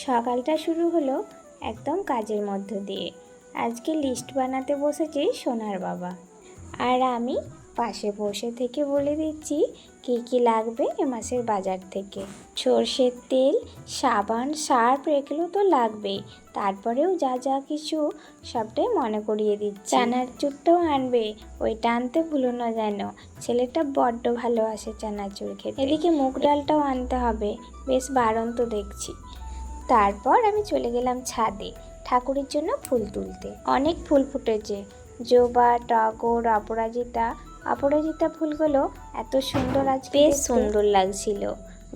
সকালটা শুরু হলো একদম কাজের মধ্য দিয়ে। আজকে লিস্ট বানাতে বসেছে সোনার বাবা, আর আমি পাশে বসে থেকে বলে দিচ্ছি কী কী লাগবে এ মাসের বাজার থেকে। সর্ষের তেল, সাবান, সার্ফ এগুলো তো লাগবেই, তারপরেও যা যা কিছু সবটাই মনে করিয়ে দিচ্ছি। চানাচুরটাও আনবে, ওইটা আনতে ভুলো না যেন, ছেলেটা বড্ড ভালোবাসে চানাচুর খেতে। এদিকে মুগ ডালটাও আনতে হবে, বেশ বাড়ন্ত দেখছি। তারপর আমি চলে গেলাম ছাদে ঠাকুরের জন্য ফুল তুলতে। অনেক ফুল ফুটেছে, জবা, টগর, অপরাজিতা ফুলগুলো এত সুন্দর, আজ বেশ সুন্দর লাগছিল,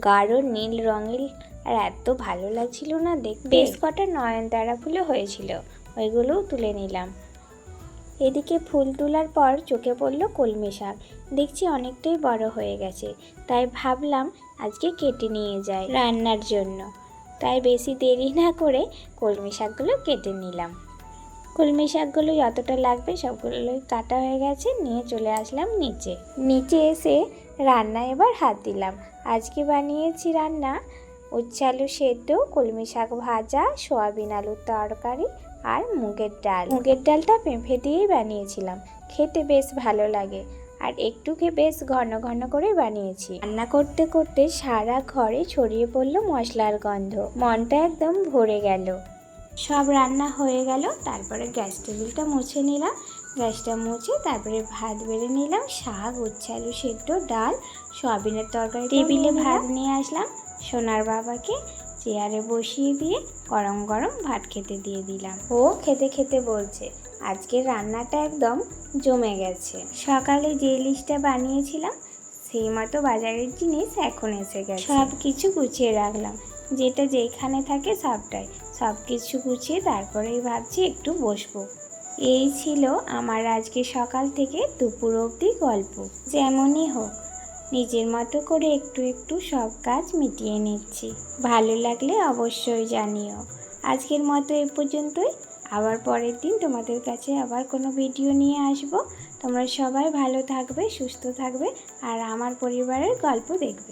গাঢ় নীল রঙের, আর এত ভালো লাগছিল না দেখতে। বেশ কটা নয়নতারা ফুলও হয়েছিল, ওইগুলোও তুলে নিলাম। এদিকে ফুল তোলার পর চোখে পড়লো কলমি শাক, দেখছি অনেকটাই বড় হয়ে গেছে, তাই ভাবলাম আজকে কেটে নিয়ে যাই রান্নার জন্য। তাই বেশি দেরি না করে কলমি শাকগুলো কেটে নিলাম। কলমি শাকগুলো যতটা লাগবে সবগুলোই কাটা হয়ে গেছে, নিয়ে চলে আসলাম নিচে এসে রান্না এবার হাত দিলাম। আজকে বানিয়েছি রান্না উচ্ছে আলু সেদ্ধ, কলমি শাক ভাজা, সয়াবিন আলুর তরকারি আর মুগের ডালটা পেঁপে দিয়েই বানিয়েছিলাম, খেতে বেশ ভালো লাগে, আর একটুকে বেশ ঘন ঘন করে বানিয়েছি। রান্না করতে করতে সারা ঘরে ছড়িয়ে পড়লো মশলার গন্ধ, মনটা একদম ভরে গেল। সব রান্না হয়ে গেল, তারপরে গ্যাস টেবিলটা মুছে নিলাম। গ্যাসটা মুছে তারপরে ভাত বেড়ে নিলাম, শাক, উচ্ছে আলু সেদ্ধ, ডাল, সয়াবিনের তরকারি। টেবিলে ভাত নিয়ে আসলাম, সোনার বাবাকে চেয়ারে বসিয়ে দিয়ে গরম গরম ভাত খেতে দিয়ে দিলাম। ও খেতে খেতে বলছে আজকের রান্নাটা একদম জমে গেছে। সকালে যে লিস্টটা বানিয়েছিলাম সেই মতো বাজারের জিনিস এখন এসে গেছে, সব কিছু গুছিয়ে রাখলাম, যেটা যেখানে থাকে সব কিছু গুছিয়ে তারপরেই ভাবছি একটু বসবো। এই ছিল আমার আজকে সকাল থেকে দুপুর অবধি গল্প। যেমনই হোক নিজের মতো করে একটু একটু সব কাজ মিটিয়ে নিচ্ছি। ভালো লাগলে অবশ্যই জানিও। আজকের মতো এ পর্যন্তই, আবার পরের দিন তোমাদের কাছে আবার কোনো ভিডিও নিয়ে আসবো। তোমরা সবাই ভালো থাকবে, সুস্থ থাকবে, আর আমার পরিবারের গল্প দেখবে।